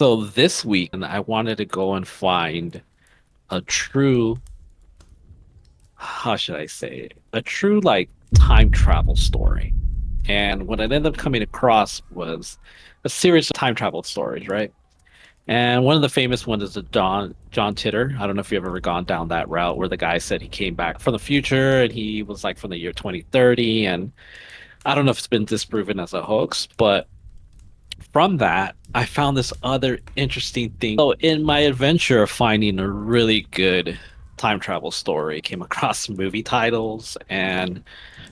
So this week, and I wanted to go and find a true, how should I say it? A true like time travel story. And what I ended up coming across was a series of time travel stories, right? And one of the famous ones is the John Titor. I don't know if you've ever gone down that route where the guy said he came back from the future and he was like from the year 2030. And I don't know if it's been disproven as a hoax, but from that, I found this other interesting thing. So, in my adventure of finding a really good time travel story, came across some movie titles and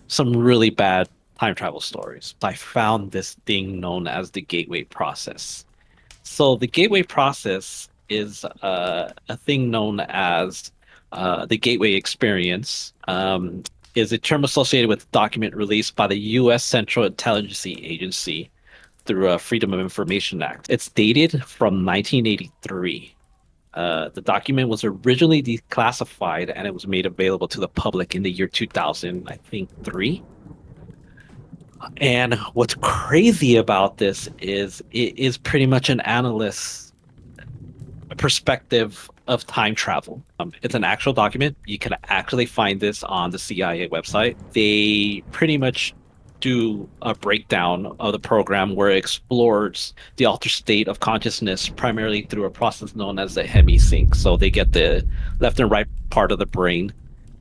some really bad time travel stories. I found this thing known as the gateway process. So, the gateway process is a thing known as the gateway experience. Is a term associated with document released by the U.S. Central Intelligence Agency through a Freedom of Information Act. It's dated from 1983. The document was originally declassified and it was made available to the public in the year 2000, I think, three. And what's crazy about this is it is pretty much an analyst's perspective of time travel. It's an actual document. You can actually find this on the CIA website. They pretty much do a breakdown of the program where it explores the altered state of consciousness primarily through a process known as the hemisync. So they get the left and right part of the brain,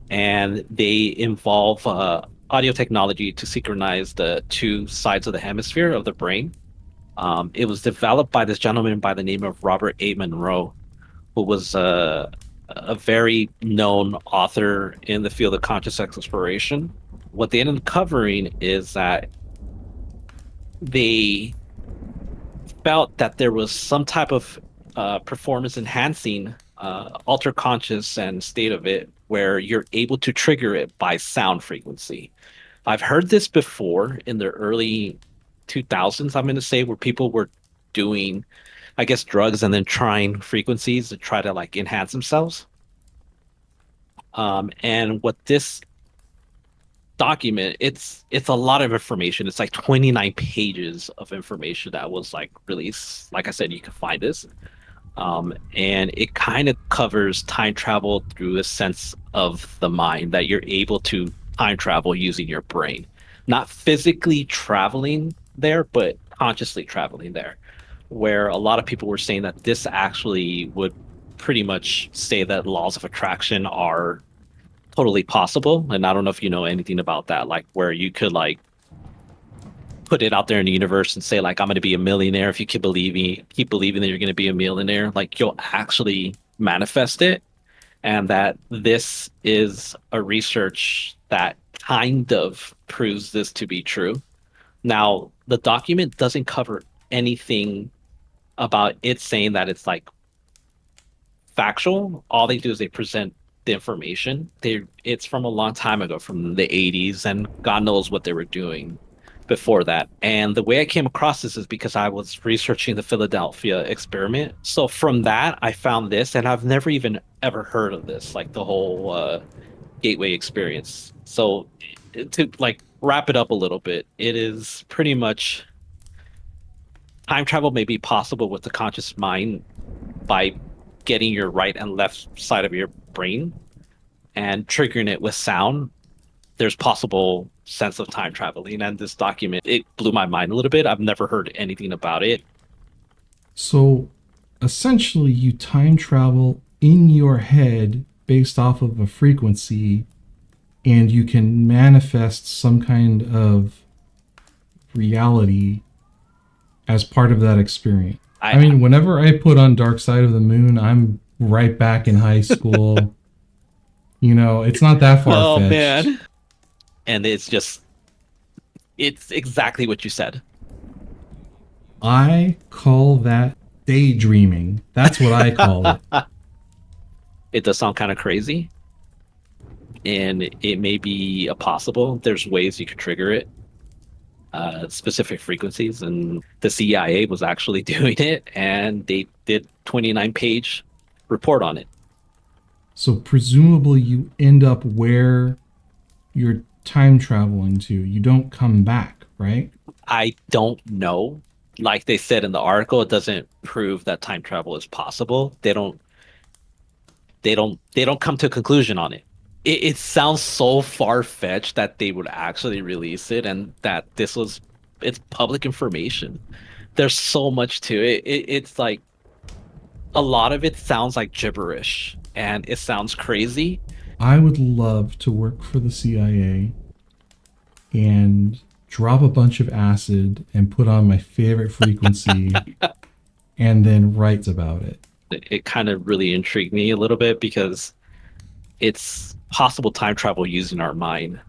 and they involve audio technology to synchronize the two sides of the hemisphere of the brain. It was developed by this gentleman by the name of Robert A. Monroe, who was a very known author in the field of conscious exploration. What they ended up covering is that they felt that there was some type of performance enhancing alter conscious and state of it where you're able to trigger it by sound frequency. I've heard this before in the early 2000s, I'm going to say, where people were doing, I guess, drugs and then trying frequencies to try to like enhance themselves. And what this document, it's a lot of information. It's like 29 pages of information that was like released. Like I said, you can find this. And it kind of covers time travel through a sense of the mind that you're able to time travel using your brain. Not physically traveling there, but consciously traveling there. Where a lot of people were saying that this actually would pretty much say that laws of attraction are totally possible. And I don't know if you know anything about that, like where you could like put it out there in the universe and say like I'm going to be a millionaire. If you keep believing that you're going to be a millionaire, like you'll actually manifest it. And that this is a research that kind of proves this to be true. Now, the document doesn't cover anything about it saying that it's like factual. All they do is they present the information. It's from a long time ago, from the 80s, and God knows what they were doing before that. And the way I came across this is because I was researching the Philadelphia experiment. So from that, I found this, and I've never even ever heard of this, like the whole gateway experience. So to like wrap it up a little bit, it is pretty much time travel may be possible with the conscious mind by getting your right and left side of your brain and triggering it with sound. There's possible sense of time traveling, and this document, it blew my mind a little bit. I've never heard anything about it. So essentially, you time travel in your head based off of a frequency, and you can manifest some kind of reality as part of that experience. I I mean, whenever I put on Dark Side of the Moon, I'm right back in high school. It's not that far oh fetched. man. And it's exactly what you said. I call that daydreaming. That's what I call it. It does sound kind of crazy, and it may be a possible. There's ways you could trigger it, specific frequencies, and the CIA was actually doing it, and they did 29-page report on it. So presumably you end up where you're time traveling to. You don't come back, right? I don't know. like they said in the article, it doesn't prove that time travel is possible. They don't come to a conclusion on it. It sounds so far-fetched that they would actually release it and that it's public information. There's so much to it. It's like a lot of it sounds like gibberish and it sounds crazy. I would love to work for the CIA and drop a bunch of acid and put on my favorite frequency and then write about it. It kind of really intrigued me a little bit because it's possible time travel using our mind.